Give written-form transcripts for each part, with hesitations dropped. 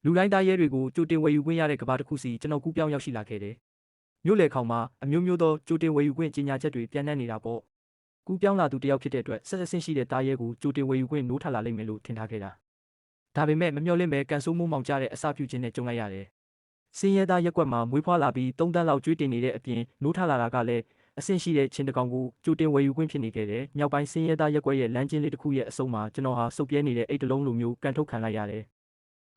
လူတိုင်းသားရဲတွေကိုကြိုတင်ဝယ်ယူခွင့်ရတဲ့ကဘာတစ်ခုစီကျွန်တော်ကူးပြောင်းရောက်ရှိလာခဲ့တယ်။မြို့လေခေါင်မှာအမျိုးမျိုးသောကြိုတင်ဝယ်ယူခွင့်ကြေညာချက်တွေပြန့်နှံ့နေတာပေါ့။ကူးပြောင်းလာသူတယောက်ဖြစ်တဲ့အတွက်ဆက်ဆက်ဆင့်ရှိတဲ့သားရဲကိုကြိုတင်ဝယ်ယူခွင့်နိုးထလာလိမ့်မယ်လို့ထင်ထားခဲ့တာ။ဒါပေမဲ့မမျှော်လင့်ပဲကန်ဆိုးမိုးမောင်ကျတဲ့အစပြုခြင်းနဲ့ကြုံလိုက်ရတယ်။စင်းရဲသားရက်ကွက်မှာမွေးဖွားလာပြီး3 တန်းလောက်ကျွေးတင်နေတဲ့အပြင်နိုးထလာတာကလည်းအဆင့်ရှိတဲ့ချင်းတကောင်ကိုကြိုတင်ဝယ်ယူခွင့်ဖြစ်နေခဲ့တယ်။မြောက်ပိုင်းစင်းရဲသားရက်ကွက်ရဲ့လမ်းကျဉ်းလေးတစ်ခုရဲ့အစုံမှာကျွန်တော်ဟာစုပ်ပြဲနေတဲ့အိတ်တလုံးလိုမျိုးကန်ထုတ်ခံလိုက်ရတယ်။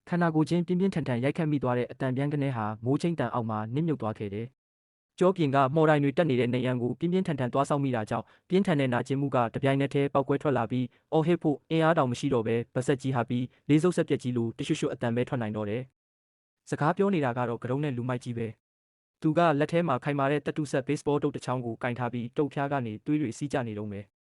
ခန္ဓာကိုယ်ချင်းပြင်းပြင်းထန်ထန်ရိုက်ခတ်မိသွားတဲ့အတန်ပြန်ကနေဟာမိုးချင်းတန်အောက်မှာနစ်မြုပ်သွားခဲ့တယ်။ကြောပြင်ကမော်တိုင်းတွေတက်နေတဲ့နေရန်ကိုပြင်းပြင်းထန်ထန်သွားဆောင်မိတာကြောင့်ပြင်းထန်တဲ့နာကျင်မှုကတပြိုင်နက်တည်းပောက်ကွဲထွက်လာပြီးအော်ဟစ်ဖို့အင်အားတောင်မရှိတော့ပဲဗဆက်ကြီးဟာပြီးလေးစုပ်ဆက်ပြက်ကြီးလိုတရွှွှတ်အတန်ပဲထွက်နိုင်တော့တယ်။စကားပြောနေတာကတော့ကရုံးနဲ့လူမိုက်ကြီးပဲ။သူကလက်ထဲမှာခိုင်မာတဲ့တတူဆက်ဘေ့စ်ဘောတုပ်တစ်ချောင်းကိုကင်ထားပြီးတုပ်ဖျားကနေသွေးတွေစီးကျနေတော့မယ်။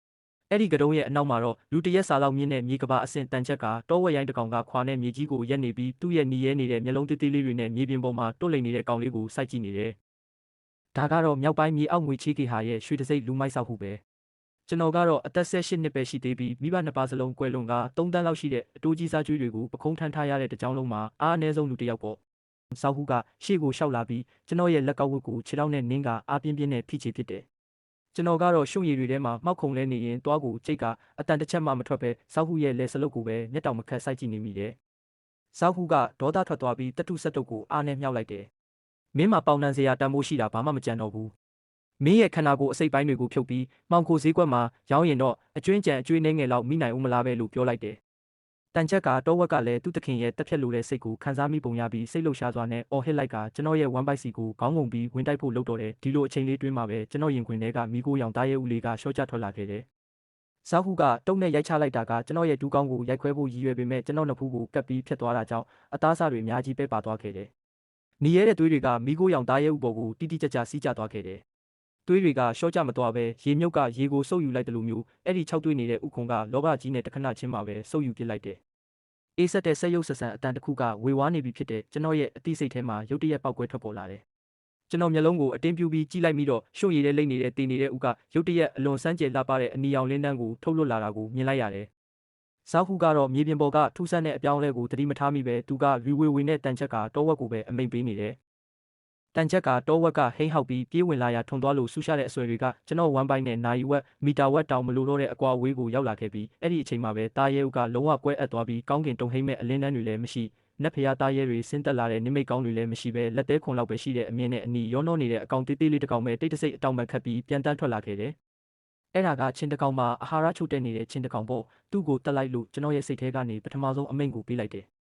အဲ့ဒီကရုံးရဲ့အနောက်မှာတော့လူတရက်စာလောက်မြင့်တဲ့မြေကဘာအဆင့်တန်ချက်ကတောဝက်ရိုင်းတစ်ကောင်ကခွာနဲ့မြေကြီးကိုရက်နေပြီးသူ့ရဲ့နီရဲနေတဲ့မျက်လုံးသေးသေးလေးတွေနဲ့မြေပြင်ပေါ်မှာတွတ်လိန်နေတဲ့ကောင်လေးကိုစိုက်ကြည့်နေတယ်။ဒါကတော့မြောက်ပိုင်းမြေအောက်ငွေချေးကေဟာရဲ့ရွှေတစိမ့်လူမိုက်ဆောက်ဟုပဲ။ကျွန်တော်ကတော့အသက်18နှစ်ပဲရှိသေးပြီးမိဘနှစ်ပါးစလုံးကွယ်လွန်က3 တန်းလောက်ရှိတဲ့အတိုးကြီးစားကျွေးတွေကိုပခုံးထမ်းထားရတဲ့တကြောင်လုံးမှာအားအနည်းဆုံးလူတစ်ယောက်ပေါ့။ဆောက်ဟုကရှေ့ကိုရှောက်လာပြီးကျွန်တော်ရဲ့လက်ကောက်ဝတ်ကိုခြေထောက်နဲ့နင်းကအားပြင်းပြင်းနဲ့ဖိချေဖြစ်တယ်။ကျွန်တော်ကတော့ရှုံရည်တွေထဲမှာမှောက်ခုံလဲနေရင်တွားကိုကြိတ်ကအတန်တစ်ချက်မှမထွက်ပဲဆောက်ဟုရဲ့လက်စလုတ်ကိုပဲမျက်တောင်မခတ်စိုက်ကြည့်နေမိတယ်။ဆောက်ဟုကဒေါသထွက်သွားပြီးတတုဆက်တုပ်ကိုအားနဲ့မြောက်လိုက်တယ်။မင်းမှာပေါင်နှံစရာတန်ဖိုးရှိတာဘာမှမကြံတော့ဘူး။မင်းရဲ့ခန္ဓာကိုယ်အစိတ်ပိုင်းတွေကိုဖြုတ်ပြီးမှောင်ခိုဈေးကွက်မှာရောင်းရင်တော့အကျွင်းကြံအကျွေးနှဲငယ်လောက်မိနိုင်ဦးမလားပဲလို့ပြောလိုက်တယ်။တန်ချက်ကတောဝက်ကလည်းသူ့သခင်ရဲ့တက်ဖြတ်လိုတဲ့စိတ်ကိုခံစားမိပုံရပြီးစိတ်လှုပ်ရှားစွာနဲ့အော်ဟစ်လိုက်ကကျွန်တော်ရဲ့ဝမ်းပိုက်စီကိုခေါင်းငုံပြီးဝင်တိုက်ဖို့လုပ်တော့တယ်ဒီလိုအချိန်လေးတွင်းမှာပဲကျွန်တော်ရင်ခွင်ထဲကမိကိုရောင်သားရဲဦးလေးကရှော့ချထွက်လာခဲ့တယ်။ဆောက်ဟုကတုံးနဲ့ရိုက်ချလိုက်တာကကျွန်တော်ရဲ့ဒူးကောင်းကိုရိုက်ခွဲဖို့ရည်ရွယ်ပေမဲ့ကျွန်တော်နှစ်ဖူးကိုကပ်ပြီးဖြတ်သွားတာကြောင့်အသားစားတွေအများကြီးပဲပါသွားခဲ့တယ်။နီရဲတဲ့သွေးတွေကမိကိုရောင်သားရဲဦးပေါ်ကိုတိတိကျကျစီးကျသွားခဲ့တယ်။သွေးတွေကရှော့ကျမသွားပဲရေမြုပ်ကရေကိုစုပ်ယူလိုက်တယ်လို့မျိုးအဲ့ဒီ6သွေးနေတဲ့ဥခုံကလောဘကြီးနဲ့တခဏချင်းမှာပဲစုပ်ယူပစ်လိုက်တယ်။အေးဆက်တဲ့ဆက်ရုပ်ဆက်ဆန်အတန်တစ်ခုကဝေဝါးနေပြီဖြစ်တဲ့ကျွန်တော်ရဲ့အသိစိတ်ထဲမှာရုတ်တရက်ပောက်ကွဲထွက်ပေါ်လာတယ်။ကျွန်တော်မျက်လုံးကိုအတင်းပြူပြီးကြည့်လိုက်ပြီးတော့ရှုံရည်တဲ့လိမ့်နေတဲ့တင်နေတဲ့ဥကရုတ်တရက်အလွန်စမ်းကြယ်လှပတဲ့အနီရောင်လင်းတန်းကိုထုတ်လွတ်လာတာကိုမြင်လိုက်ရတယ်။ဆောက်ဟုကတော့မြေပြင်ပေါ်ကထူးဆန်းတဲ့အပြောင်းအလဲကိုသတိမထားမိပဲသူကရီဝေဝေနဲ့တန်ချက်ကတောဝက်ကိုပဲအမိန်ပေးနေတယ်။တန်ချက်ကတောဝက်ကဟိန်းဟောက်ပြီးပြေးဝင်လာရာထွန်သွားလို့ဆူရှာတဲ့အဆွဲတွေကကျွန်တော်ဝမ်းပိုင်းနဲ့နိုင်ဝက်မီတာဝက်တောင်မလို့တော့တဲ့အကွာအဝေးကိုရောက်လာခဲ့ပြီးအဲ့ဒီအချိန်မှာပဲတာရဲဦးကလုံးဝကွဲအပ်သွားပြီးကောင်းကင်တုံဟိမ့်မဲ့အလင်းတန်းတွေလည်းမရှိနက်ဖျားတာရဲတွေဆင်းသက်လာတဲ့နိမိတ်ကောင်းတွေလည်းမရှိပဲလက်သေးခွန်လောက်ပဲရှိတဲ့အမြင့်နဲ့အနီရောနှောနေတဲ့အကောင်တေးသေးလေးတစ်ကောင်ပဲတိတ်တဆိတ်အတောင်ပံခတ်ပြီးပြန်တန်းထွက်လာခဲ့တယ်။အဲ့ဒါကချင်းတကောင်မှာအာဟာရချုပ်တဲ့နေတဲ့ချင်းတကောင်ပေါ့သူ့ကိုတက်လိုက်လို့ကျွန်တော်ရဲ့စိတ်ထဲကနေပထမဆုံးအမိန့်ကိုပေးလိုက်တယ်။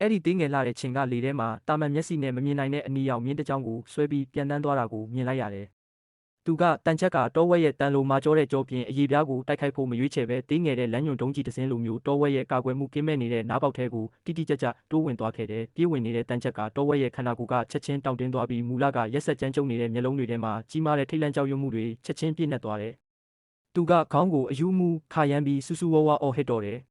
အဲ့ဒီသေးငယ်လာတဲ့ချင်းကလေထဲမှာတာမန်မျက်စိနဲ့မမြင်နိုင်တဲ့အနီရောင်မြင်းတစ်ကြောင်းကိုဆွဲပြီးပြန်တန်းသွားတာကိုမြင်လိုက်ရတယ်။သူကတန်ချက်ကတောဝက်ရဲ့တန်လိုမာကြောတဲ့ကြောပြင်အရေးပြားကိုတိုက်ခိုက်ဖို့မရွေးချယ်ပဲသေးငယ်တဲ့လမ်းညွန်တုံးကြီးတစ်စင်းလိုမျိုးတောဝက်ရဲ့ကာကွယ်မှုကင်းမဲ့နေတဲ့နားပေါက်ထဲကိုတိတိကျကျတိုးဝင်သွားခဲ့တယ်။ပြေးဝင်နေတဲ့တန်ချက်ကတောဝက်ရဲ့ခန္ဓာကိုယ်ကချက်ချင်းတောင့်တင်းသွားပြီးမူလကရက်ဆက်ကြမ်းကြုတ်နေတဲ့မျက်လုံးတွေထဲမှာကြီးမားတဲ့ထိတ်လန့်ကြောက်ရွံ့မှုတွေချက်ချင်းပြည့်နှက်သွားတယ်။သူကခေါင်းကိုအယူမှုခါရမ်းပြီးစူးစူးဝါးဝါအော်ဟစ်တော့တယ်။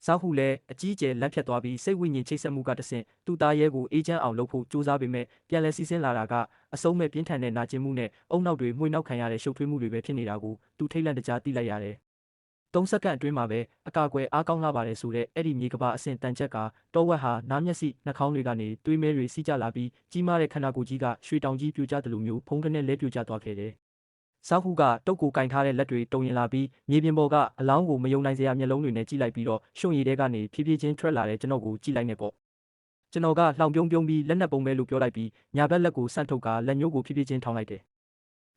ဆောက်ဟုလည်းအကြီးကျယ်လက်ဖြတ်သွားပြီးစိတ်ဝိညာဉ်ချိတ်ဆက်မှုကတဆင့်သူ့သားရဲကိုအေးချမ်းအောင်လုပ်ဖို့ကြိုးစားပေမဲ့ပြန်လဲစီစဉ်လာတာကအဆုံးမဲ့ပြင်းထန်တဲ့နာကျင်မှုနဲ့အုံနောက်တွေမှွေနောက်ခံရတဲ့ရှုပ်ထွေးမှုတွေပဲဖြစ်နေတာကိုသူထိတ်လန့်တကြားသိလိုက်ရတယ်။3 စက္ကန့်အတွင်းမှာပဲအကာအကွယ်အားကောင်းလာပါတယ်ဆိုတဲ့အဲ့ဒီမြေကဘာအဆင့်တန်ချက်ကတောဝက်ဟာနားမျက်စိနှာခေါင်းတွေကနေသွေးမဲတွေစီးကျလာပြီးကြီးမားတဲ့ခန္ဓာကိုယ်ကြီးကရွှေတောင်ကြီးပြိုကျသလိုမျိုးဖုံးကနေလဲပြိုကျသွားခဲ့တယ်။ဆောက်ဟုကတုတ်ကိုကင်ထားတဲ့လက်တွေတုံရင်လာပြီးမြေပြင်ပေါ်ကအလောင်းကိုမယုံနိုင်စရာမျက်လုံးတွေနဲ့ကြည့်လိုက်ပြီးတော့ရှုံရည်တဲကနေဖြည်းဖြည်းချင်းထွက်လာတဲ့ကျွန်တော်ကိုကြည့်လိုက်နေပေါ့ကျွန်တော်ကလှောင်ပြုံးပြုံးပြီးလက်နက်ပုံပဲလို့ပြောလိုက်ပြီးညာဘက်လက်ကိုဆန့်ထုတ်ကလက်ညှိုးကိုဖြည်းဖြည်းချင်းထောင်းလိုက်တယ်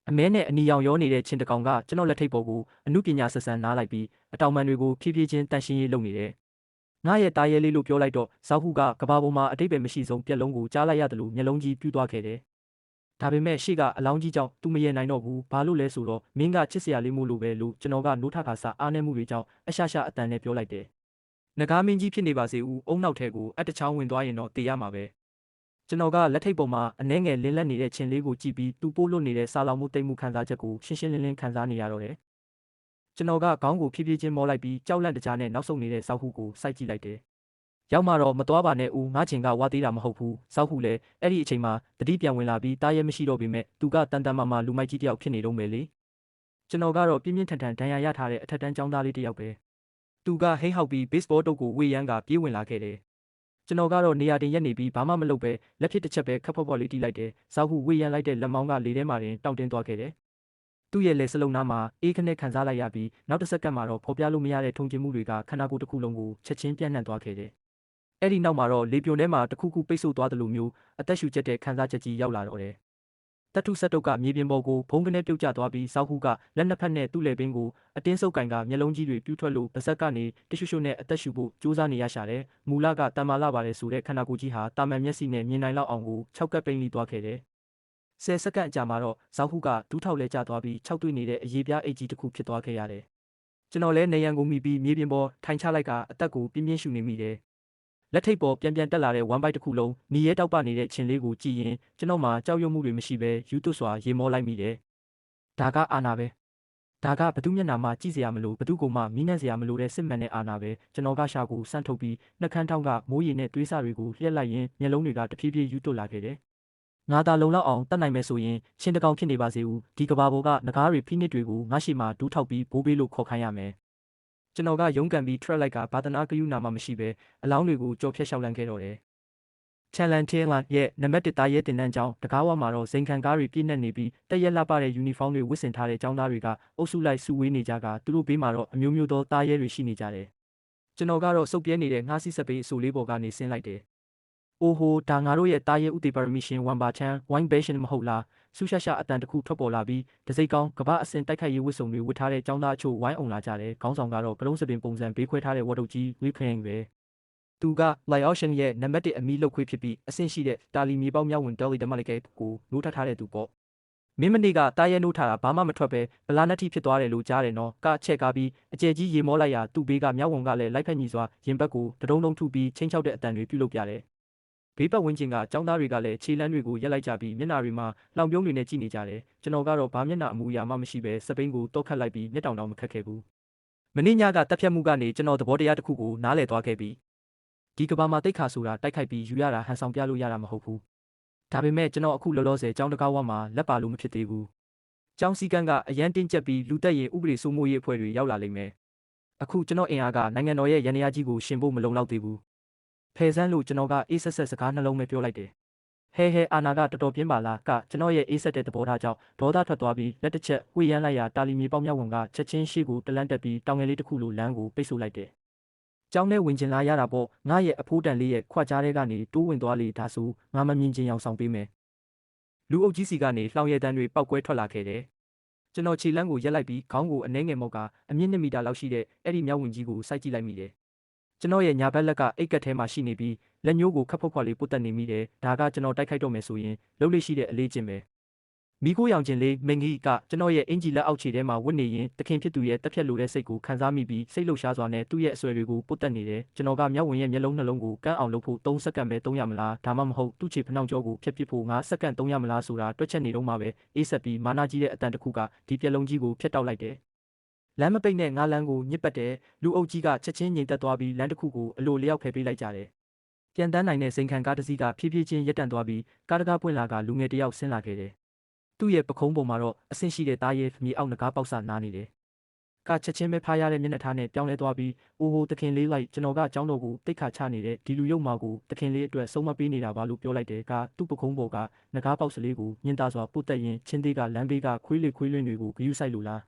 အမဲနဲ့အနီရောင်ရောနေတဲ့ချင်းတကောင်ကကျွန်တော်လက်ထိပ်ပေါ်ကိုအမှုပညာဆက်ဆန်နားလိုက်ပြီးအတောင်ပံတွေကိုဖြည်းဖြည်းချင်းတန်ရှင်းရေးလုပ်နေတယ်ငါရဲ့တာရဲလေးလို့ပြောလိုက်တော့ဇောက်ဟုကကဘာပေါ်မှာအတိတ်ပဲမရှိဆုံးပြက်လုံးကိုကြားလိုက်ရတယ်လို့မျက်လုံးကြီးပြူးသွားခဲ့တယ်ဒါပေမဲ့ရှေ့ကအလောင်းကြီးကြောင့်သူမရနိုင်တော့ဘူးဘာလို့လဲဆိုတော့မင်းကချစ်စရာလေးမို့လို့ပဲလို့ကျွန်တော်ကနိုးထခါစားအားနည်းမှုတွေကြောင့်အရှာရှာအတန်နဲ့ပြောလိုက်တယ်။ငကားမင်းကြီးဖြစ်နေပါစေဦးအုံနောက်ထဲကိုအတချောင်းဝင်သွားရင်တော့တေးရမှာပဲ။ကျွန်တော်ကလက်ထိပ်ပေါ်မှာအနှဲငယ်လင်းလက်နေတဲ့ချင်းလေးကိုကြည့်ပြီးသူပိုးလွတ်နေတဲ့စာလောင်မှုတိတ်မှုခံစားချက်ကိုရှင်းရှင်းလင်းလင်းခံစားနေရတော့တယ်။ကျွန်တော်ကခေါင်းကိုဖြည်းဖြည်းချင်းမောလိုက်ပြီးကြောက်လန့်တကြားနဲ့နောက်ဆုတ်နေတဲ့စောက်ဟုကိုစိုက်ကြည့်လိုက်တယ်။ရောက်မှတော့မသွားပါနဲ့ဦးငါချင်ကဝါသေးတာမဟုတ်ဘူးစောက်ဟုလည်းအဲ့ဒီအချိန်မှာတတိပြန်ဝင်လာပြီးတားရဲမရှိတော့ပေမဲ့သူကတန်တန်မာမာလူမိုက်ကြီးတယောက်ဖြစ်နေတော့မယ်လေကျွန်တော်ကတော့ပြင်းပြင်းထန်ထန်ဒဏ်ရာရထားတဲ့အထက်တန်းကျောင်းသားလေးတယောက်ပဲသူကဟိန်းဟောက်ပြီးဘေ့စ်ဘောတုပ်ကိုဝေယမ်းကပြေးဝင်လာခဲ့တယ် ကျွန်တော်ကတော့နေရာတင်ရက်နေပြီးဘာမှမလုပ်ပဲလက်ဖြစ်တစ်ချက်ပဲခပ်ဖော့ဖော့လေးတီးလိုက်တယ်။ဇောက်ဟုဝေးရန်လိုက်တဲ့လက်မောင်းကလေထဲမှာတင်တောင့်တင်းသွားခဲ့တယ်။သူ့ရဲ့လက်စလုံးနားမှာအေးခနဲ့ခံစားလိုက်ရပြီးနောက်တစ်စက္ကန့်မှာတော့ဖော်ပြလို့မရတဲ့ထုံကျင်မှုတွေကခန္ဓာကိုယ်တစ်ခုလုံးကိုချက်ချင်းပြန့်နှံ့သွားခဲ့တယ်။အဲ့ဒီနောက်မှာတော့လေပြွန်ထဲမှာတစ်ခုခုပိတ်ဆို့သွားတယ်လို့မျိုးအသက်ရှူကျက်တဲ့ခံစားချက်ကြီးရောက်လာတော့တယ်။တထုဆက်တုတ်ကမြေပြင်ပေါ်ကိုဘုံကနေပြုတ်ကျသွားပြီးဇောက်ဟုကလက်နှစ်ဖက်နဲ့သူ့လက်ပင်ကိုအတင်းဆုပ်ကင်ကမျက်လုံးကြီးတွေပြူးထွက်လို့ပါးစပ်ကနေတရှုရှုနဲ့အသက်ရှူဖို့ကြိုးစားနေရရှာတယ်။မူလကတန်မာလာပါတယ်ဆိုတဲ့ခန္ဓာကိုယ်ကြီးဟာတာမန်မျက်စိနဲ့မြင်နိုင်လောက်အောင်ကို၆ကပ်ပိန်လိသွားခဲ့တယ်။10စက္ကန့်အကြာမှာတော့ဇောက်ဟုကဒူးထောက်လဲကျသွားပြီး၆တွေ့နေတဲ့အရေးပြားအိတ်ကြီးတစ်ခုဖြစ်သွားခဲ့ရတယ်။ကျွန်တော်လည်းနေရန်ကိုမိပြီးမြေပြင်ပေါ်ထိုင်ချလိုက်ကအသက်ကိုပြင်းပြင်းရှူနေမိတယ်။လက်ထိပ်ပေါ်ပြန်တက်လာတဲ့ဝမ်ဘိုက်တစ်ခုလုံးညီရဲတောက်ပနေတဲ့ခြင်လေးကိုကြည့်ရင်ကျွန်တော်မှကြောက်ရွံ့မှုတွေမရှိဘဲယူသွတ်စွာရေမောလိုက်မိတယ်။ဒါကအာနာပဲ။ဒါကဘသူမျက်နှာမှကြည့်စရာမလိုဘသူကိုမှမီးနှံ့စရာမလိုတဲ့စစ်မှန်တဲ့အာနာပဲကျွန်တော်ကရှာကိုစမ်းထုတ်ပြီးနှက်ခမ်းထောင်းကမိုးရေနဲ့သွေးစတွေကိုလျှက်လိုက်ရင်မျက်လုံးတွေကတဖြည်းဖြည်းယူသွတ်လာခဲ့တယ်။ငါသာလုံလောက်အောင်တတ်နိုင်မယ်ဆိုရင်ချင်းတကောင်ဖြစ်နေပါစေဦးဒီကဘာပေါ်ကငကားတွေဖိနစ်တွေကိုငါရှိမှဒူးထောက်ပြီးဘိုးဘေးလို့ခေါ်ခိုင်းရမယ်။ကျွန်တော်ကရုန်းကန်ပြီးထရက်လိုက်ကဘာသနာကယူနာမှမရှိပဲအလောင်းတွေကိုကြော်ဖြတ်ရှောက်လန့်ခဲ့တော့တယ်။ချန်လန်ချင်းလန်ရဲ့နံပါတ်1တာရဲတင်တန်းကျောင်းတကားဝမှာတော့ဇိမ်ခံကားတွေပြည့်နှက်နေပြီးတက်ရက်လှပတဲ့ယူနီဖောင်းတွေဝတ်ဆင်ထားတဲ့ကျောင်းသားတွေကအုပ်စုလိုက်စုဝေးနေကြကသူတို့ဘေးမှာတော့အမျိုးမျိုးသောတာရဲတွေရှိနေကြတယ်။ကျွန်တော်ကတော့စုပ်ပြဲနေတဲ့ငှားစီးစက်ပေးအဆိုလေးပေါ်ကနေဆင်းလိုက်တယ်။အိုဟိုဒါငါတို့ရဲ့တာရဲဥတေပါရမီရှင်ဝမ်ဘာချန်ဝိုင်းဘဲရှင်မဟုတ်လားဆူရှာရှာအတန်တခုထွက်ပေါ်လာပြီးတစိကောင်းကပအစင်တိုက်ခိုက်ရေးဝတ်စုံတွေဝတ်ထားတဲ့ကျောင်းသားအချို့ဝိုင်းအောင်လာကြတယ်ခေါင်းဆောင်ကတော့ကလုံးစပင်ပုံစံဘေးခွဲထားတဲ့ဝတ်တုပ်ကြီးဝိခရင်ပဲသူက Light Ocean ရဲ့နံပါတ်1အမီးလောက်ခွေးဖြစ်ပြီးအဆင့်ရှိတဲ့တာလီမြေပေါက်မြောက်ဝင်တယ်လီဒမလီကေကိုနိုးထထားတဲ့သူပေါ့မင်းမနေ့ကတာရဲနိုးထားတာဘာမှမထွက်ပဲဗလာနက်တီဖြစ်သွားတယ်လို့ကြားတယ်နော်ကအချက်ကားပြီးအကျယ်ကြီးရေမောလိုက်ရသူ့ဘေးကမြောက်ဝန်ကလည်းလိုက်ဖက်ညီစွာရင်ဘက်ကိုတဒုံဒုံထုပြီးချင်းချောက်တဲ့အတန်တွေပြုလုပ်ပြတယ်ဘေးပတ်ဝန်းကျင်ကကျောင်းသားတွေကလည်းခြေလမ်းတွေကိုရက်လိုက်ကြပြီးမျက်နှာတွေမှာလောင်ပြုံးတွေနဲ့ကြည့်နေကြတယ်ကျွန်တော်ကတော့ဘာမျက်နှာအမူအရာမှမရှိပဲစပိန်ကိုတော့ခတ်လိုက်ပြီးမျက်တောင်တောင်မခတ်ခဲ့ဘူးမင်းညကတက်ဖြတ်မှုကနေကျွန်တော်သဘောတရားတစ်ခုကိုနားလည်သွားခဲ့ပြီးဒီကဘာမှာတိတ်ခါဆိုတာတိုက်ခိုက်ပြီးယူရတာဟန်ဆောင်ပြလို့ရတာမဟုတ်ဘူးဒါပေမဲ့ကျွန်တော်အခုလောလောဆယ်ကျောင်းတကားဝမှာလက်ပါလို့မဖြစ်သေးဘူးကျောင်းစည်းကမ်းကအရန်တင်းကျပ်ပြီးလူတက်ရင်ဥပဒေစိုးမိုးရေးအဖွဲ့တွေရောက်လာလိမ့်မယ်အခုကျွန်တော်အင်အားကနိုင်ငံတော်ရဲ့ရန်ရာကြီးကိုရှင်ဖို့မလုံလောက်သေးဘူးဖယ်ဆန်းလို့ကျွန်တော်ကအေးဆက်ဆက်စကားနှလုံးနဲ့ပြောလိုက်တယ်ဟဲအာနာကတော်တော်ပြင်းပါလားကကျွန်တော်ရဲ့အေးဆက်တဲ့သဘောထားကြောင့်ဒေါသထွက်သွားပြီးလက်တစ်ချက်ဝှေ့ရမ်းလိုက်ရာတာလီမြေပေါက်မြောက်ဝင်ကချက်ချင်းရှိကိုတလန့်တက်ပြီးတောင်ငယ်လေးတစ်ခုလိုလမ်းကိုပိတ်ဆို့လိုက်တယ်ကျောင်းထဲဝင်ကျင်လာရတာပေါ့ငါရဲ့အဖိုးတန်လေးရဲ့ခွာကြားထဲကနေတိုးဝင်သွားလေဒါဆိုငါမမြင်ချင်အောင်ဆောင်ပေးမယ်လူအုပ်ကြီးစီကနေလှောင်ရည်တန်းတွေပောက်ကွဲထွက်လာခဲ့တယ်ကျွန်တော်ခြေလမ်းကိုရက်လိုက်ပြီးခေါင်းကိုအနှဲငယ်မောက်ကအမြင့်2မီတာလောက်ရှိတဲ့အဲ့ဒီမြောက်ဝင်ကြီးကိုစိုက်ကြည့်လိုက်မိတယ်ကျွန်တော်ရဲ့ညာဘက်လက်ကအိတ်ကက်ထဲမှာရှိနေပြီးလက်ညှိုးကိုခပ်ဖွက်ဖွက်လေးပုတ်တက်နေမိတယ်ဒါကကျွန်တော်တိုက်ခိုက်တော့မယ်ဆိုရင်လှုပ်လေးရှိတဲ့အလေးချင်းပဲမိခိုးရောင်ချင်းလေးမင်ကြီးကကျွန်တော်ရဲ့အင်ဂျီလက်အောက်ခြေထဲမှာဝတ်နေရင်တခင်ဖြစ်သူရဲ့တက်ဖြတ်လိုတဲ့စိတ်ကိုခံစားမိပြီးစိတ်လှုပ်ရှားစွာနဲ့သူ့ရဲ့အဆွဲတွေကိုပုတ်တက်နေတယ်ကျွန်တော်ကမြောက်ဝင်ရဲ့မျက်လုံးနှလုံးကိုကန်းအောင်လုပ်ဖို့3စက္ကန့်ပဲ3ရမလားဒါမှမဟုတ်သူ့ခြေဖနှောင့်ကြောကိုဖျက်ပစ်ဖို့5စက္ကန့်3ရမလားဆိုတာတွက်ချက်နေတော့မှပဲအေးဆက်ပြီးမာနာကြီးတဲ့အတန်တစ်ခုကဒီပြက်လုံးကြီးကိုဖျက်တောက်လိုက်တယ်လမ်းမပိတ်နဲ့ငါးလမ်းကိုညစ်ပတ်တဲ့လူအုပ်ကြီးကချက်ချင်းငြိမ်သက်သွားပြီးလမ်းတစ်ခုကိုအလိုလျောက်ဖယ်ပေးလိုက်ကြတယ်။ပြန်တန်းနိုင်တဲ့စိန်ခံကားတစ်စီးကဖြည်းဖြည်းချင်းရပ်တန့်သွားပြီးကားတကားပွင့်လာကလူငယ်တစ်ယောက်ဆင်းလာခဲ့တယ်။သူ့ရဲ့ပခုံးပေါ်မှာတော့အဆင့်ရှိတဲ့သားရဲမြေအောက်ငကားပေါက်စနားနေတယ်။ကချက်ချင်းပဲဖားရတဲ့မျက်နှာထားနဲ့ပြောင်းလဲသွားပြီးအိုဟိုတခင်လေးလိုက်ကျွန်တော်ကကျောင်းတော်ကိုတိတ်ခါချနေတဲ့ဒီလူရုပ်မာကိုတခင်လေးအတွက်ဆုံးမပေးနေတာပါလို့ပြောလိုက်တယ်ကသူ့ပခုံးပေါ်ကငကားပေါက်စလေးကိုညှင်းသားစွာပုတ်တက်ရင်ချင်းသေးကလမ်းဘေးကခွေးလေးခွေးလွင်တွေကိုဂယုစိုက်လို့လာ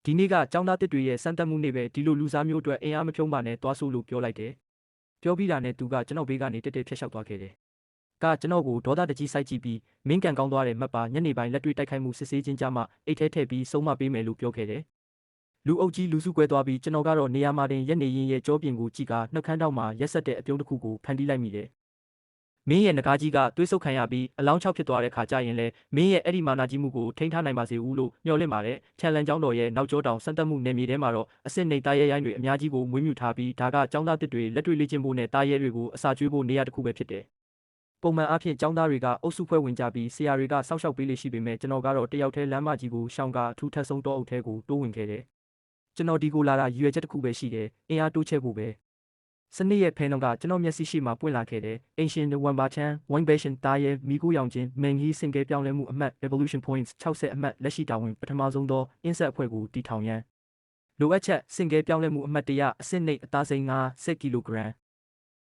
းဒီနေ့ကကျောင်းသားတစ်တွေရဲ့စမ်းသပ်မှုနေပဲဒီလိုလူစားမျိုးအတွက်အင်အားမဖြုံးပါနဲ့တွားဆိုးလို့ပြောလိုက်တယ်။ပြောပြီးတာနဲ့သူကကျွန်တော်ဘေးကနေတက်တက်ဖြတ်လျှောက်သွားခဲ့တယ်။ကကျွန်တော်ကိုဒေါသတကြီးစိုက်ကြည့်ပြီးမင်းကန်ကောင်းသွားတဲ့မှတ်ပါညနေပိုင်းလက်တွေ့တိုက်ခိုက်မှုစစ်ဆေးခြင်းကြမှာအိတ်ထဲထည့်ပြီးဆုံးမပေးမယ်လို့ပြောခဲ့တယ်။လူအုပ်ကြီးလူစုကွဲသွားပြီးကျွန်တော်ကတော့နေရာမှာတင်ရက်နေရင်ရဲ့ကြောပြင်ကိုကြည့်ကနှုတ်ခမ်းတောက်မှာရက်ဆက်တဲ့အပြုံးတစ်ခုကိုဖန်တီးလိုက်မိတယ်။မင်းရဲ့ငကားကြီးကသွေးဆုပ်ခံရပြီးအလောင်း6ဖြစ်သွားတဲ့ခါကျရင်လဲမင်းရဲ့အဲ့ဒီမာနာကြီးမှုကိုထိန်းထားနိုင်ပါစေဦးလို့မျှော်လင့်ပါတယ်ချန်လန်ကျောင်းတော်ရဲ့နောက်ကျောတောင်စံတက်မှုနယ်မြေထဲမှာတော့အစစ်နေသားရဲရိုင်းတွေအများကြီးကိုမွေးမြူထားပြီးဒါကကျောင်းသားတစ်တွေလက်တွေ့လေ့ကျင့်ဖို့နဲ့သားရဲတွေကိုအစာကျွေးဖို့နေရာတစ်ခုပဲဖြစ်တယ်ပုံမှန်အားဖြင့်ကျောင်းသားတွေကအုပ်စုဖွဲ့ဝင်ကြပြီးဆရာတွေကစောင့်ရှောက်ပေးလေရှိပေမဲ့ကျွန်တော်ကတော့တယောက်တည်းလမ်းမကြီးကိုရှောင်းကအထူးထပ်ဆုံးတောအုပ်ထဲကိုတိုးဝင်ခဲ့တယ်ကျွန်တော်ဒီကိုလာတာရွေချက်တစ်ခုပဲရှိတယ်အင်အားတိုးချဲ့ဖို့ပဲစနစ်ရဲ့ဖဲနှုံကကျွန်တော်မျက်စိရှိမှပွင့်လာခဲ့တယ်။ Ancient One Bachan, One Bashan တားရဲ့မိကိုရောင်ချင်းမန်ကြီးစင်ကဲပြောင်းလဲမှုအမှတ် Revolution Points 60အမှတ်လက်ရှိတာဝန်ပထမဆုံးသော Inset အဖွဲ့ကိုတည်ထောင်ရန်လိုအပ်ချက်စင်ကဲပြောင်းလဲမှုအမှတ်100အဆင့်နှိပ်အသားစိမ်း9 10 ကီလိုဂရမ်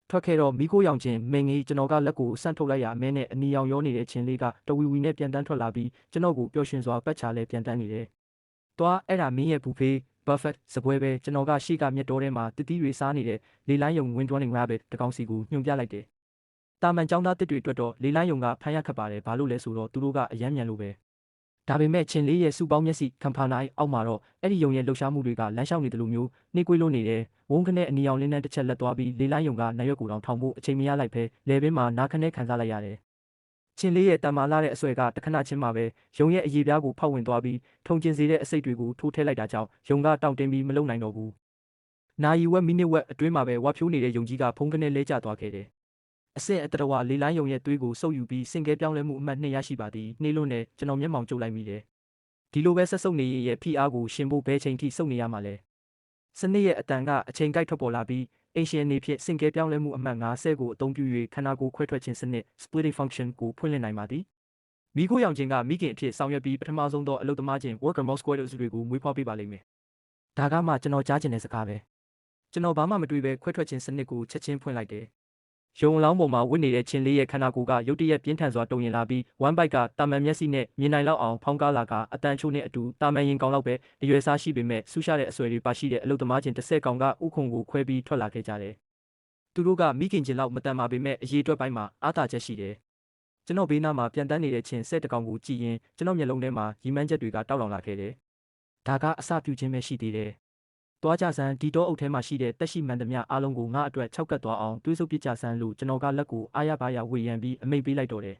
ထွက်ခဲ့တော့မိခိုးရောင်ချင်းမိန်ကြီးကျွန်တော်ကလက်ကိုဆန့်ထုတ်လိုက်ရအမဲနဲ့အနီရောင်ရောနေတဲ့ချင်းလေးကတဝီဝီနဲ့ပြန်တန်းထွက်လာပြီးကျွန်တော်ကိုပျော်ရွှင်စွာပတ်ချလဲပြန်တန်းနေတယ်။သွားအဲ့ဒါမင်းရဲ့ဘူဖေး buffet စပွဲပဲကျွန်တော်ကရှေ့ကမြက်တော်ထဲမှာတတိတွေစားနေတဲ့လေလိုင်းယုံ wind running rabbit တကောင်စီကိုညွှန်ပြလိုက်တယ်။တာမန်ចောင်းသားတစ်တွေအတွက်တော့လေလိုင်းယုံကဖမ်းရခတ်ပါတယ်ဘာလို့လဲဆိုတော့သူတို့ကအယမ်းမြန်လို့ပဲ။ဒါပေမဲ့ချင်းလေးရဲ့စူပေါင်းမျက်စိခံဖာနိုင်အောက်မှာတော့အဲ့ဒီယုံရဲ့လှုပ်ရှားမှုတွေကလမ်းလျှောက်နေတယ်လို့မျိုးနှိကွေးလို့နေတယ်ဝုန်းခနဲ့အနီရောင်လင်းနဲ့တစ်ချက်လက်သွားပြီးလေလိုင်းယုံကနာရွက်ကိုတောင်ထောင်ဖို့အချိန်မရလိုက်ပဲလေပင်မှာနားခနဲ့ခံစားလိုက်ရတယ်။ချင်းလေးရဲ့တန်မာလာတဲ့အဆွဲကတခဏချင်းမှာပဲယုံရဲ့အရေးပြားကိုဖောက်ဝင်သွားပြီးထုံကျင်စေတဲ့အစိတ်တွေကိုထိုးထည့်လိုက်တာကြောင့်ယုံကတောင့်တင်းပြီးမလုံနိုင်တော့ဘူး။နာယီဝက်မိနစ်ဝက်အတွင်းမှာပဲဝါဖြိုးနေတဲ့ယုံကြီးကဖုံးခနဲ့လဲကျသွားခဲ့တယ်။အဆင့်အတရဝလေလိုင်းယုံရဲ့သွေးကိုစုပ်ယူပြီးစင်ကဲပြောင်းလဲမှုအမှတ်2ရရှိပါသည်နှေးလွန်းနဲ့ကျွန်တော်မျက်မှောင်ကျုပ်လိုက်မိတယ်ဒီလိုပဲဆက်စုပ်နေရဲ့ဖိအားကိုရှင်ဖို့ဘဲချိန်ထိစုပ်နေရမှာလဲစနစ်ရဲ့အတန်ကအချိန်ကိုက်ထွက်ပေါ်လာပြီးအင်ရှင်နေဖြစ်စင်ကဲပြောင်းလဲမှုအမှတ်50ကိုအသုံးပြု၍ခန္ဓာကိုယ်ခွဲထွက်ခြင်းစနစ် splitting function ကိုဖွင့်လှစ်နိုင်ပါသည်မိခိုးရောင်ခြင်းကမိခင်အဖြစ်ဆောင်ရွက်ပြီးပထမဆုံးသောအလုပ်သမားချင်း worker mouse squares တွေကိုမွေးဖွားပေးပါလိမ့်မယ်ဒါကမှကျွန်တော်ကြားချင်တဲ့စကားပဲကျွန်တော်ဘာမှမတွေးပဲခွဲထွက်ခြင်းစနစ်ကိုချက်ချင်းဖွင့်လိုက်တယ်ယုံလောင်းပေါ်မှာဝစ်နေတဲ့ချင်းလေးရဲ့ခန္ဓာကိုယ်ကရုတ်တရက်ပြင်းထန်စွာတုံရင်လာပြီးဝမ်ဘိုက်ကတာမန်မျက်စိနဲ့မြင်နိုင်လောက်အောင်ဖောင်းကားလာကအတန်ချိုးနဲ့အတူတာမန်ရင်ကောင်လောက်ပဲအရွယ်စားရှိပေမဲ့ဆူရှာတဲ့အဆွဲတွေပါရှိတဲ့အလုသမားချင်း30ကောင်ကဥခုံကိုခွဲပြီးထွက်လာခဲ့ကြတယ်။သူတို့ကမိခင်ချင်းလောက်မတန်ပါပေမဲ့အရေးအတွက်ပိုင်းမှာအားသာချက်ရှိတယ်။ကျွန်တော်ဘေးနားမှာပြန်တန်းနေတဲ့ချင်းဆက်တကောင်ကိုကြည့်ရင်ကျွန်တော်မျက်လုံးထဲမှာရီမန်းချက်တွေကတောက်လောင်လာခဲ့တယ်။ဒါကအစပြုခြင်းပဲရှိသေးတယ်။သွားကြဆန်းဒီတော့အုပ်ထဲမှာရှိတဲ့တက်ရှိမှန်သမျှအားလုံးကိုငါအတွက်၆ကတ်သွားအောင်တွေးဆုပ်ပြကြဆန်းလို့ကျွန်တော်ကလက်ကိုအားရပါရဝေရန်ပြီးအမိတ်ပေးလိုက်တော့တယ်။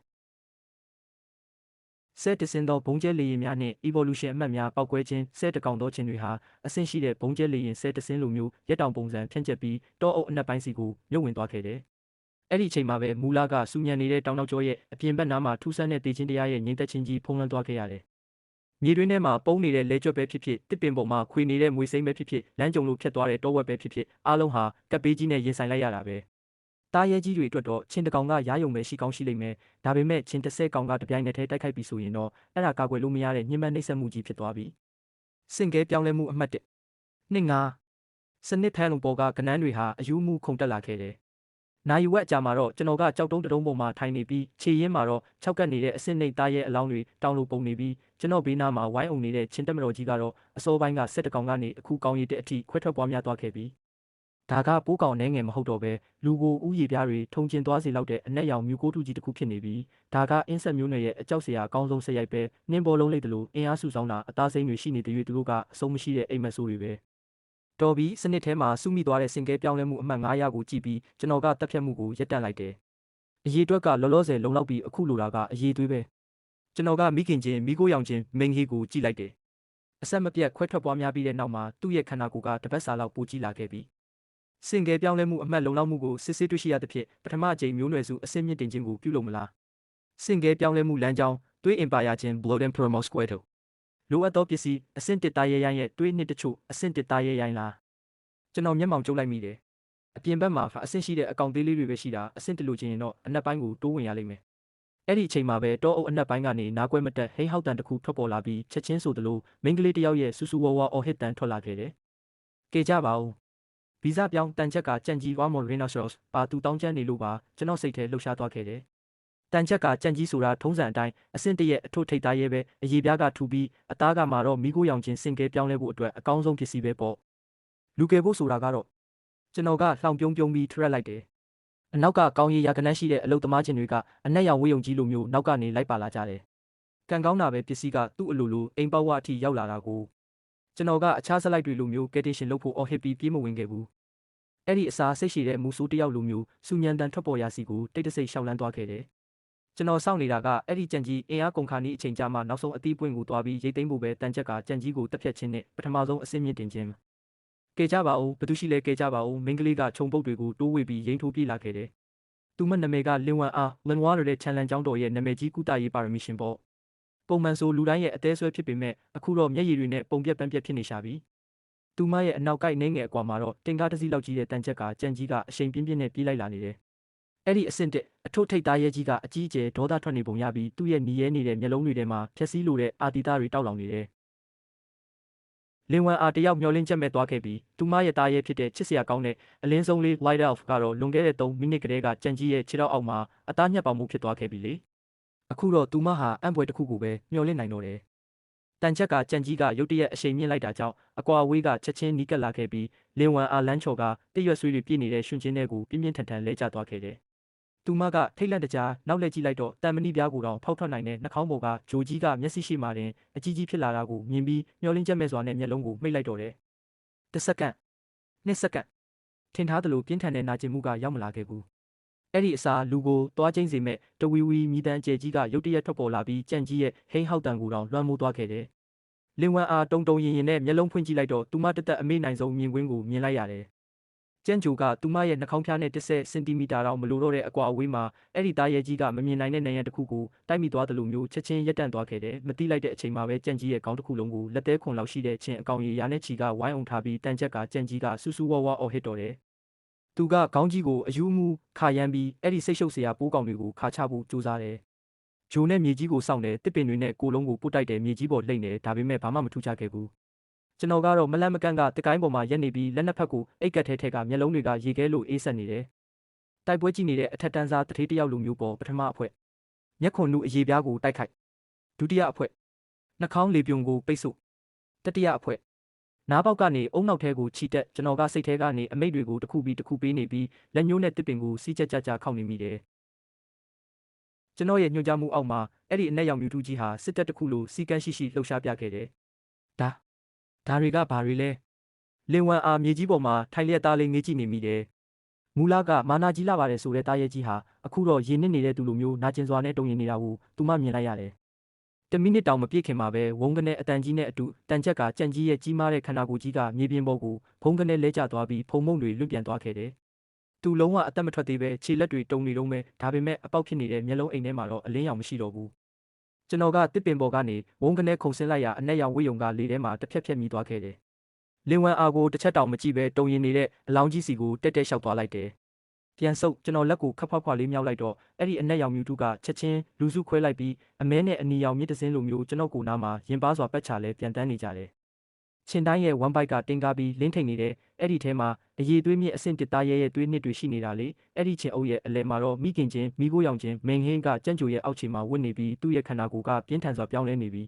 ဆဲတစင်သောဘုံကျဲလေရင်များနှင့် evolution အမှတ်များပောက်ကွဲခြင်းဆဲတကောင်သောခြင်းတွေဟာအဆင့်ရှိတဲ့ဘုံကျဲလေရင်ဆဲတစင်လိုမျိုးရက်တောင်ပုံစံဖြန့်ကျက်ပြီးတောအုပ်အနက်ပိုင်းစီကိုမြုပ်ဝင်သွားခဲ့တယ်။အဲ့ဒီအချိန်မှာပဲမူလာကစူညံနေတဲ့တောင်နောက်ကျောရဲ့အပြင်ဘက်နားမှာထူးဆန်းတဲ့တေချင်းတရားရဲ့ငြိမ်သက်ခြင်းကြီးဖုံးလွှမ်းသွားခဲ့ရတယ်မြေတွင်းထဲမှာပုံနေတဲ့လဲကျွတ်ပဲဖြစ်ဖြစ်တစ်ပင်ပေါ်မှာခွေနေတဲ့မွေစိမ့်ပဲဖြစ်ဖြစ်လမ်းကြုံလို့ဖြတ်သွားတဲ့တောဝက်ပဲဖြစ်ဖြစ်အားလုံးဟာကပ်ပေးကြီးနဲ့ရင်ဆိုင်လိုက်ရတာပဲတားရဲကြီးတွေအတွက်တော့ချင်းတကောင်ကရားယုံပဲရှိကောင်းရှိလိမ့်မယ်ဒါပေမဲ့ချင်း30ကောင်ကတပြိုင်နက်တည်းတိုက်ခိုက်ပြီးဆိုရင်တော့အဲ့ဒါကာကွယ်လို့မရတဲ့ညှဉ်းပန်းနှိပ်စက်မှုကြီးဖြစ်သွားပြီစင်ကဲပြောင်းလဲမှုအမှတ်1နှစ်ငါစနစ်ဖန်လုံးပေါ်ကကနန်းတွေဟာအယူမှုခုန်တက်လာခဲ့တယ်နိုင်ဝက်အကြာမှာတော့ကျွန်တော်ကကြောက်တုံးတုံးပေါ်မှာထိုင်နေပြီးခြေရင်းမှာတော့၆ကတ်နေတဲ့အစ်စ်နှိပ်သားရဲ့အလောင်းတွေတောင်းလို့ပုံနေပြီးကျွန်တော်ဘေးနားမှာဝိုင်းအောင်နေတဲ့ချင်းတက်မတော်ကြီးကတော့အစောပိုင်းကဆက်တကောင်ကနေအခုကောင်းရည်တဲ့အထိခွဲထွက်ပွားများသွားခဲ့ပြီးဒါကပိုးကောင်နှဲငယ်မဟုတ်တော့ပဲလူကိုဥယျာဉ်ပြားတွေထုံကျင်သွားစေလောက်တဲ့အနက်ရောင်မြူကိုတူကြီးတစ်ခုဖြစ်နေပြီးဒါကအင်းဆက်မျိုးနွယ်ရဲ့အကြောက်စရာအကောင်းဆုံးဆက်ရိုက်ပဲနှင်းပေါ်လုံးလိုက်တယ်လို့အင်အားစုဆောင်တာအသားစိမ်းတွေရှိနေတဲ့၍သူတို့ကအဆုံးမရှိတဲ့အိမ်မက်ဆိုးတွေပဲတော်ပြီးစနစ်ထဲမှာစုမိသွားတဲ့စင်ကဲပြောင်းလဲမှုအမှတ်900ကိုကြည့်ပြီးကျွန်တော်ကတက်ဖြတ်မှုကိုရပ်တန့်လိုက်တယ်။အရေးအတွက်ကလောလောဆယ်လုံလောက်ပြီးအခုလိုတာကအရေးသွေးပဲ။ကျွန်တော်ကမိခင်ချင်းမိကိုရောင်ချင်းမိန်ဟီကိုကြည့်လိုက်တယ်။အဆက်မပြတ်ခွဲထွက်ပွားများပြီးတဲ့နောက်မှာသူ့ရဲ့ခန္ဓာကိုယ်ကတပတ်စာလောက်ပိုကြီးလာခဲ့ပြီးစင်ကဲပြောင်းလဲမှုအမှတ်လုံလောက်မှုကိုစစ်ဆေးတွေ့ရှိရသဖြင့်ပထမအကြိမ်မျိုးနွယ်စုအဆင့်မြင့်တင်ခြင်းကိုပြုလုပ်မလား။စင်ကဲပြောင်းလဲမှုလမ်းကြောင်းသွေးအင်ပါယာချင်း blood and promo square တို့လိုအပ်သောပစ္စည်းအဆင့်1သားရဲရိုင်းရဲ့တွေးနှစ်တချို့အဆင့်1သားရဲရိုင်းလားကျွန်တော်မျက်မှောင်ကျုပ်လိုက်မိတယ်အပြင်ဘက်မှာအဆင့်ရှိတဲ့အကောင်သေးလေးတွေပဲရှိတာအဆင့်တလို့ချင်းရင်တော့အနက်ပိုင်းကိုတိုးဝင်ရလိမ့်မယ်အဲ့ဒီအချိန်မှာပဲတောအုပ်အနက်ပိုင်းကနေနားကွဲမတက်ဟိန်းဟောက်တန်တစ်ခုထွက်ပေါ်လာပြီးချက်ချင်းဆိုသလိုမိန်းကလေးတစ်ယောက်ရဲ့ဆူဆူဝါဝါအော်ဟစ်တန်ထွက်လာခဲ့တယ်ကဲကြပါဦးဗီဇပြောင်းတန်ချက်ကကြံကြီးဝါမော်ရီနိုဆော့စ်ပါတူတောင်းချမ်းနေလို့ပါကျွန်တော်စိတ်ထဲလှုပ်ရှားသွားခဲ့တယ်တန်ချက်ကကြံကြီးဆိုတာထုံးစံအတိုင်းအဆင့်တရဲ့အထုပ်ထိပ်သားရဲပဲအရေးပြားကထူပြီးအသားကမှတော့မိကိုရောင်ချင်းစင်ကဲပြောင်းလဲဖို့အတွက်အကောင်းဆုံးပစ္စည်းပဲပေါ့လူကယ်ဖို့ဆိုတာကတော့ကျွန်တော်ကလှောင်ပြုံးပြီးထရက်လိုက်တယ်အနောက်ကကောင်းရည်ရကနန်းရှိတဲ့အလုသမားချင်းတွေကအနက်ရောင်ဝေးယုံကြီးလိုမျိုးနောက်ကနေလိုက်ပါလာကြတယ်ကံကောင်းတာပဲပစ္စည်းကသူ့အလိုလိုအိမ်ပေါက်ဝအထိရောက်လာတာကိုကျွန်တော်ကအခြားဇက်လိုက်တွေလိုမျိုးကယ်တင်ရှင်လုပ်ဖို့အော်ဟစ်ပြီးပြေးမဝင်ခဲ့ဘူးအဲ့ဒီအစားစိတ်ရှိတဲ့မူဆိုးတယောက်လိုမျိုးစူညံတန်ထွက်ပေါ်ရာစီကိုတိတ်တဆိတ်ရှောက်လန်းသွားခဲ့တယ်ကျွန်တော်စောင့်နေတာကအဲ့ဒီကြံကြီးအင်အားကုန်ခါနီးအချိန်ကြာမှနောက်ဆုံးအသီးပွင့်ကိုသွားပြီးရိတ်သိမ်းဖို့ပဲတန်ချက်ကကြံကြီးကိုတက်ဖြတ်ခြင်းနဲ့ပထမဆုံးအဆင့်မြင့်တင်ခြင်းကဲကြပါဦးဘသူရှိလဲကဲကြပါဦးမိန်းကလေးကခြုံပုတ်တွေကိုတိုးဝေပြီးရိမ့်ထိုးပြေးလာခဲ့တယ်သူမနာမည်ကလင်ဝမ်အားလင်ဝါရတဲ့ချန်လန်ကျောင်းတော်ရဲ့နာမည်ကြီးကုသရေးပါရမီရှင်ပေါ့ပုံမှန်ဆိုလူတိုင်းရဲ့အသေးဆွဲဖြစ်ပေမဲ့အခုတော့မျက်ရည်တွေနဲ့ပုံပြက်ပန်းပြက်ဖြစ်နေရှာပြီသူမရဲ့အနောက်ကိုက်နှင်းငယ်အကွာမှာတော့တင်ကားတစ်စီးလောက်ကြီးတဲ့တန်ချက်ကကြံကြီးကအရှိန်ပြင်းပြင်းနဲ့ပြေးလိုက်လာနေတယ်အဲ့ဒီအဆင့်တဲ့အထုပ်ထိပ်သားရဲကြီးကအကြီးအကျယ်ဒေါသထွက်နေပုံရပြီးသူ့ရဲ့ညီရဲနေတဲ့မျက်လုံးတွေထဲမှာဖြက်စီးလိုတဲ့အာတီသားတွေတောက်လောင်နေတယ် လင်ဝမ်အားတယောက်မျောလင်းချက်မဲ့သွားခဲ့ပြီးသူမရဲ့သားရဲဖြစ်တဲ့ချစ်စရာကောင်းတဲ့အလင်းဆုံးလေး Light Elf ကတော့လွန်ခဲ့တဲ့3မိနစ်ကတည်းကကြံကြီးရဲ့ခြေထောက်အောက်မှာအသားညှက်ပေါင်မှုဖြစ်သွားခဲ့ပြီလေအခုတော့သူမဟာအံ့ဖွယ်တစ်ခုကိုပဲမျောလင်းနိုင်တော့တယ်တန်ချက်ကကြံကြီးကရုတ်တရက်အရှိန်မြင့်လိုက်တာကြောင့်အကွာအဝေးကချက်ချင်းနီးကပ်လာခဲ့ပြီးလင်ဝမ်အားလန်းချော်ကတရွက်ဆွေးတွေပြည့်နေတဲ့ရှင်ချင်းတွေကိုပြင်းပြင်းထန်ထန်လဲကျသွားခဲ့တယ်သူမကထိတ်လန့်တကြားနောက်လှည့်ကြည့်လိုက်တော့တန်မဏိပြားကိုတောင်ဖောက်ထွက်နိုင်တဲ့နှာခေါင်းပေါ်ကဂျိုကြီးကမျက်စိရှိမှတင်အကြီးကြီးဖြစ်လာတာကိုမြင်ပြီးမျောလင်းချက်မဲ့စွာနဲ့မျက်လုံးကိုမှိတ်လိုက်တော့တယ်တစ်စက္ကန့်နှစ်စက္ကန့်ထင်ထားသလိုပြင်းထန်တဲ့နာကျင်မှုကရောက်မလာခဲ့ဘူးအဲ့ဒီအစားလူကိုသွားချင်းစေမဲ့တဝီဝီမြည်တမ်းကျဲကြီးကရုတ်တရက်ထွက်ပေါ်လာပြီးကြံ့ကြီးရဲ့ဟိန်းဟောက်တန်ကိုတောင်လွှမ်းမိုးသွားခဲ့တယ်လင်ဝမ်အားတုံတုံရင်ရင်နဲ့မျက်လုံးဖွင့်ကြည့်လိုက်တော့သူမတသက်အမေ့နိုင်ဆုံးမြင်ကွင်းကိုမြင်လိုက်ရတယ်ကျန်းဂျိုကသူမရဲ့နှာခေါင်းဖျားနဲ့10 စင်တီမီတာတောင်မလိုတော့တဲ့အကွာအဝေးမှာအဲ့ဒီသားရဲကြီးကမမြင်နိုင်တဲ့နေရန်တစ်ခုကိုတိုက်မိသွားသလိုမျိုးချက်ချင်းရက်တန့်သွားခဲ့တယ်မတိလိုက်တဲ့အချိန်မှာပဲကြံ့ကြီးရဲ့ခေါင်းတစ်ခုလုံးကိုလက်သေးခွန်လောက်ရှိတဲ့ချင်းအကောင်ရည်ရာနဲ့ချီကဝိုင်းအောင်ထားပြီးတန်ချက်ကကြံ့ကြီးကဆူဆူဝါးဝါအော်ဟစ်တော်တယ်သူကခေါင်းကြီးကိုအယူမူခါရမ်းပြီးအဲ့ဒီစိတ်ရှုပ်စရာပိုးကောင်တွေကိုခါချဖို့ကြိုးစားတယ်ဂျိုနဲ့မြေကြီးကိုစောင့်တယ်တစ်ပင်တွေနဲ့ကိုလုံးကိုပုတ်တိုက်တယ်မြေကြီးပေါ်လှိမ့်တယ်ဒါပေမဲ့ဘာမှမထူးခြားခဲ့ဘူးကျွန်တော်ကတော့မလန့်မကန့်ကတကိုင်းပေါ်မှာရက်နေပြီးလက်နှစ်ဖက်ကိုအိတ်ကက်ထဲကမျက်လုံးတွေကရေခဲလိုအေးဆက်နေတယ်။တိုက်ပွဲကြည့်နေတဲ့အထက်တန်းစားတထေးတယောက်လိုမျိုးပေါ်ပထမအဖွဲမျက်ခွန်နုအရေးပြားကိုတိုက်ခိုက်ဒုတိယအဖွဲနှာခေါင်းလေပြုံကိုပိတ်ဆို့တတိယအဖွဲနားပေါက်ကနေအုံနောက်ထဲကိုခြိတက်ကျွန်တော်ကစိတ်ထဲကနေအမိတ်တွေကိုတစ်ခုပြီးတစ်ခုပေးနေပြီးလက်ညှိုးနဲ့တစ်ပင်ကိုစီးကြကြခောက်နေမိတယ်။ကျွန်တော်ရဲ့ညွှန်ကြားမှုအောက်မှာအဲ့ဒီအနက်ရောင်မြူတူကြီးဟာစစ်တပ်တစ်ခုလိုစီကန်းရှိလှုပ်ရှားပြခဲ့တယ်။ဒါတွေကဘာတွေလဲလင်ဝမ်အားမြေကြီးပေါ်မှာထိုင်လျက်သားလေးငေးကြည့်နေမိတယ်မူလာကမာနာကြီးလာပါတယ်ဆိုတဲ့တားရဲကြီးဟာအခုတော့ရင်းနစ်နေတဲ့သူလိုမျိုးနာကျင်စွာနဲ့တုံရင်နေတာကိုသူမမြင်လိုက်ရတယ်တမိနစ်တောင်မပြည့်ခင်မှာပဲဝုန်းကနေအတန်ကြီးနဲ့အတူတန်ချက်ကကြံ့ကြီးရဲ့ကြီးမားတဲ့ခန္ဓာကိုယ်ကြီးကမြေပြင်ပေါ်ကိုဖုံးကနေလဲကျသွားပြီးဖုံမုံတွေလွင့်ပြန်သွားခဲ့တယ်သူလုံးဝအသက်မထွက်သေးပဲခြေလက်တွေတုံနေတော့မယ်ဒါပေမဲ့အပေါက်ဖြစ်နေတဲ့မျက်လုံးအိမ်ထဲမှာတော့အလင်းရောင်မရှိတော့ဘူးကျွန်တော်ကတစ်ပင်ပေါ်ကနေဝုန်းကနေခုန်ဆင်းလိုက်ရအနက်ရောင်ဝိယုံကလေထဲမှာတစ်ဖြက်ဖြက်မြည်သွားခဲ့တယ်လင်ဝမ်အားကိုတစ်ချက်တောင်မကြည့်ပဲတုံရင်နေတဲ့အလောင်းကြီးစီကိုတက်တက်လျှောက်သွားလိုက်တယ်ပြန်ဆုပ်ကျွန်တော်လက်ကိုခပ်ဖွားလေးမြောက်လိုက်တော့အဲ့ဒီအနက်ရောင်မြူတူကချက်ချင်းလူစုခွဲလိုက်ပြီးအမဲနဲ့အနီရောင်မြစ်တစင်းလိုမျိုးကျွန်တော်ကိုနားမှာရင်ပါစွာပက်ချလဲပြန်တန်းနေကြတယ်ချင်းတိုင်းရဲ့ဝမ်ဘိုက်ကတင်ကားပြီးလင်းထိန်နေတဲ့အဲ့ဒီထဲမှာအရေးသွေးမြင့်အဆင့်တစ်သားရဲသွေးနှစ်တွေရှိနေတာလေအဲ့ဒီချင်းအုပ်ရဲ့အလဲမှာတော့မိခင်ချင်းမိခိုးရောင်ချင်းမင်ဟင်းကကြံ့ကြိုရဲ့အောက်ခြေမှာဝစ်နေပြီးသူ့ရဲ့ခန္ဓာကိုယ်ကပြင်းထန်စွာပြောင်းလဲနေပြီး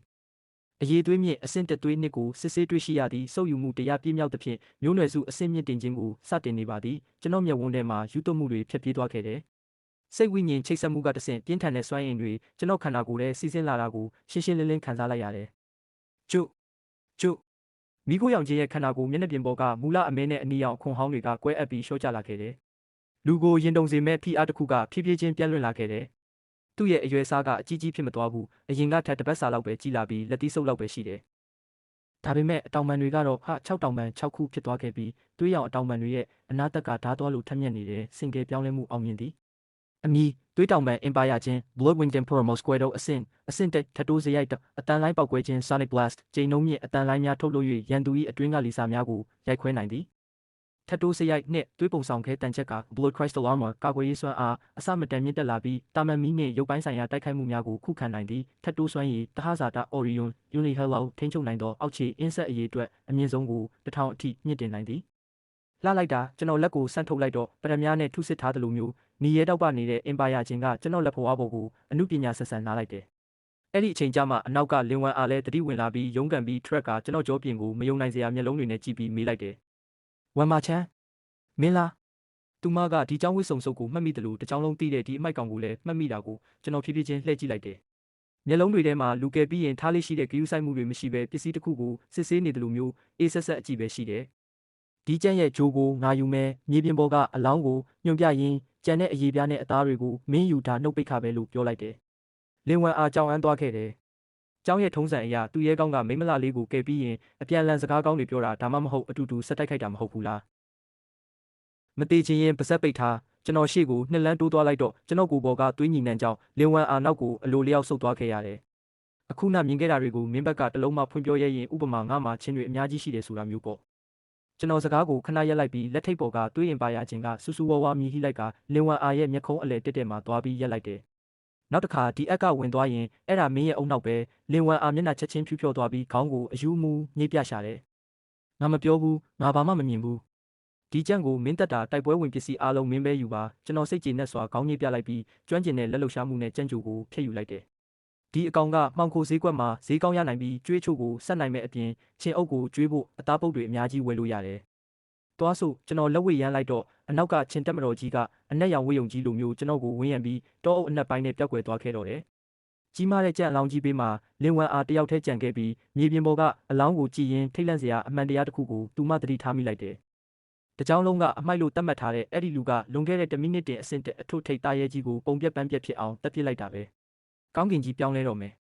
အရေးသွေးမြင့်အဆင့်တက်သွေးနှစ်ကိုစစ်ဆေးတွေ့ရှိရသည့်စုပ်ယူမှုတရားပြည့်မြောက်သဖြင့်မျိုးနွယ်စုအဆင့်မြင့်တင်ခြင်းကိုစတင်နေပါသည်ကျွန်တော်မျက်ဝန်းထဲမှာယူသွမှုတွေဖြစ်ပြေးသွားခဲ့တယ်စိတ်ဝိညာဉ်ချိတ်ဆက်မှုကတဆင့်ပြင်းထန်တဲ့စွမ်းအင်တွေကျွန်တော်ခန္ဓာကိုယ်ထဲစီးဆင်းလာတာကိုရှင်းရှင်းလင်းလင်းခံစားလိုက်ရတယ်ကျုမိခိုးရောင်ချင်းရဲ့ခန္ဓာကိုယ်မျက်နှာပြင်ပေါ်ကမူလအမဲနဲ့အနီရောင်အခွန်ဟောင်းတွေကကွဲအပ်ပြီးရှော့ကျလာခဲ့တယ်လူကိုရင်တုံစေမဲ့ဖိအားတစ်ခုကဖြည်းဖြည်းချင်းပြန့်လွင့်လာခဲ့တယ်သူ့ရဲ့အရွယ်စားကအကြီးကြီးဖြစ်မသွားဘူးအရင်ကထက်တစ်ပတ်စာလောက်ပဲကြီးလာပြီးလက်သီးဆုပ်လောက်ပဲရှိတယ်ဒါပေမဲ့အတောင်ပံတွေကတော့6တောင်ပံ6ခုဖြစ်သွားခဲ့ပြီးသွေးရောင်အတောင်ပံတွေရဲ့အနာသက်ကဓာတ်သွားလို့ထက်မြက်နေတဲ့စင်ကယ်ပြောင်းလဲမှုအောင်မြင်သည်အမီသွေးတောင်ပံအင်ပါယာချင်း Bloodwing Temporal Mosquito အဆင့်တက်ထတိုးစရိုက်အတန်လိုင်းပောက်ကွဲခြင်း Sonic Blast ကျိန်နှုံးမြင့်အတန်လိုင်းများထုတ်လို့၍ရန်သူ၏အတွင်းကလီစာများကိုရိုက်ခွဲနိုင်သည်ထတ်တိုးစရိုက်နှင့်သွေးပုံဆောင်ခဲတန်ချက်က Blood Crystal Armor ကာကွယ်ရေးစွမ်းအားအစမတန်မြင့်တက်လာပြီးတာမန်မီးနှင့်ရုပ်ပိုင်းဆိုင်ရာတိုက်ခိုက်မှုများကိုခုခံနိုင်သည်ထတ်တိုးစွမ်းရည်တဟဇာတာ Orion Unihalo ထိန်းချုပ်နိုင်သောအောက်ခြေအင်းဆက်အရေးအတွက်အမြင့်ဆုံးကို1000အထိမြင့်တင်နိုင်သည်လှလိုက်တာကျွန်တော်လက်ကိုဆန့်ထုတ်လိုက်တော့ပရမများနဲ့ထုစစ်ထားသလိုမျိုးနီရဲတောက်ပနေတဲ့အင်ပါယာချင်းကကျွန်တော်လက်ဖွားပေါ်ကိုအမှုပညာဆက်ဆံလာလိုက်တယ်အဲ့ဒီအချိန်ကျမှအနောက်ကလင်ဝမ်အားလဲတတိဝင်လာပြီးရုန်းကန်ပြီး track ကကျွန်တော်ကြောပြင်ကိုမယုံနိုင်စရာမျက်လုံးတွေနဲ့ကြည့်ပြီးမေးလိုက်တယ်ဝမ်မာချန်မင်းလားသူမကဒီเจ้าဝစ်စုံစုပ်ကိုမှတ်မိတယ်လို့တကြောင်လုံးသိတဲ့ဒီအမိုက်ကောင်ကိုလည်းမှတ်မိတာကိုကျွန်တော်ဖြည်းဖြည်းချင်းလှည့်ကြည့်လိုက်တယ်မျက်လုံးတွေထဲမှာလူကယ်ပြီးရင်ထားလေးရှိတဲ့ဂယုဆိုင်မှုတွေမရှိဘဲပစ္စည်းတစ်ခုကိုစစ်ဆေးနေတယ်လို့မျိုးအေးဆက်ဆက်အကြည့်ပဲရှိတယ်ဒီကျန်းရဲ့ဂျိုးကိုငါယူမယ်မြေပြင်ပေါ်ကအလောင်းကိုညွန့်ပြရင်းကြံတဲ့အရေးပြားနဲ့အသားတွေကိုမင်းယူတာနှုတ်ပိတ်ခါပဲလို့ပြောလိုက်တယ်လင်ဝမ်အားကြောင်အန်းသွားခဲ့တယ်ကျောင်းရဲ့ထုံးစံအရာသူရဲကောင်းကမိမလာလေးကိုကယ်ပြီးရင်အပြန်လန်စကားကောင်းတွေပြောတာဒါမှမဟုတ်အတူတူဆက်တိုက်ခိုက်တာမဟုတ်ဘူးလားမသေးချင်ရင်ပါဇက်ပိတ်ထားကျွန်တော်ရှေ့ကိုနှစ်လန်းတိုးသွားလိုက်တော့ကျွန်တော်ကိုယ်ပေါ်ကသွေးညီနှံကြောင့်လင်ဝမ်အားနောက်ကိုအလိုလျောက်ဆုတ်သွားခဲ့ရတယ်အခုနမြင်ခဲ့တာတွေကိုမင်းဘက်ကတလုံးမှဖွင့်ပြောရရင်ဥပမာငါမှချင်းတွေအများကြီးရှိတယ်ဆိုတာမျိုးပေါ့ကျွန်တော်စကားကိုခဏရက်လိုက်ပြီးလက်ထိပ်ပေါ်ကသွေးရင်ပါရခြင်းကဆူဆူဝါးဝါမြည်ဟိလိုက်ကလင်ဝမ်အားရဲ့မျက်ခုံးအလဲတက်တက်မှာသွားပြီးရက်လိုက်တယ်နောက်တစ်ခါဒီအက်ကဝင်သွားရင်အဲ့ဒါမင်းရဲ့အုံနောက်ပဲလင်ဝမ်အားမျက်နှာချက်ချင်းဖြူဖြောသွားပြီးခေါင်းကိုအယူမူညှိပြရှာတယ် ငါမပြောဘူးငါဘာမှမမြင်ဘူးဒီကြံ့ကိုမင်းတက်တာတိုက်ပွဲဝင်ပစ္စည်းအားလုံးမင်းပဲယူပါကျွန်တော်စိတ်ကြည်နက်စွာခေါင်းညှိပြလိုက်ပြီးကျွမ်းကျင်တဲ့လက်လှုပ်ရှားမှုနဲ့ကြံ့ကြိုကိုဖျက်ယူလိုက်တယ်ဒီအကောင်ကမှောင်ခိုဈေးကွက်မှာဈေးကောင်းရနိုင်ပြီးကျွေးချို့ကိုဆက်နိုင်မဲ့အပြင်ချင်းအုပ်ကိုကျွေးဖို့အသားပုတ်တွေအများကြီးဝယ်လို့ရတယ်သွားစို့ကျွန်တော်လက်ဝဲရမ်းလိုက်တော့အနောက်ကချင်းတက်မတော်ကြီးကအနက်ရောင်ဝေးယုံကြီးလိုမျိုးကျွန်တော်ကိုဝင်းရံပြီးတောအုပ်အနက်ပိုင်းနဲ့ပျောက်ကွယ်သွားခဲ့တော့တယ်ကြီးမားတဲ့ကြံ့အလောင်းကြီးပေးမှာလင်ဝမ်အားတယောက်တည်းကြံခဲ့ပြီးမြေပြင်ပေါ်ကအလောင်းကိုကြည့်ရင်ထိတ်လန့်စရာအမှန်တရားတစ်ခုကိုသူမှသတိထားမိလိုက်တယ်။တကြောင်လုံးကအမိုက်လို့တတ်မှတ်ထားတဲ့အဲ့ဒီလူကလွန်ခဲ့တဲ့1မိနစ်တင်အဆင့်တက်အထွတ်ထိပ်သားရဲကြီးကိုပုံပြက်ပန်းပြက်ဖြစ်အောင်တက်ပစ်လိုက်တာပဲ။ကောင်းကင်ကြီးပြောင်းလဲတော့မယ်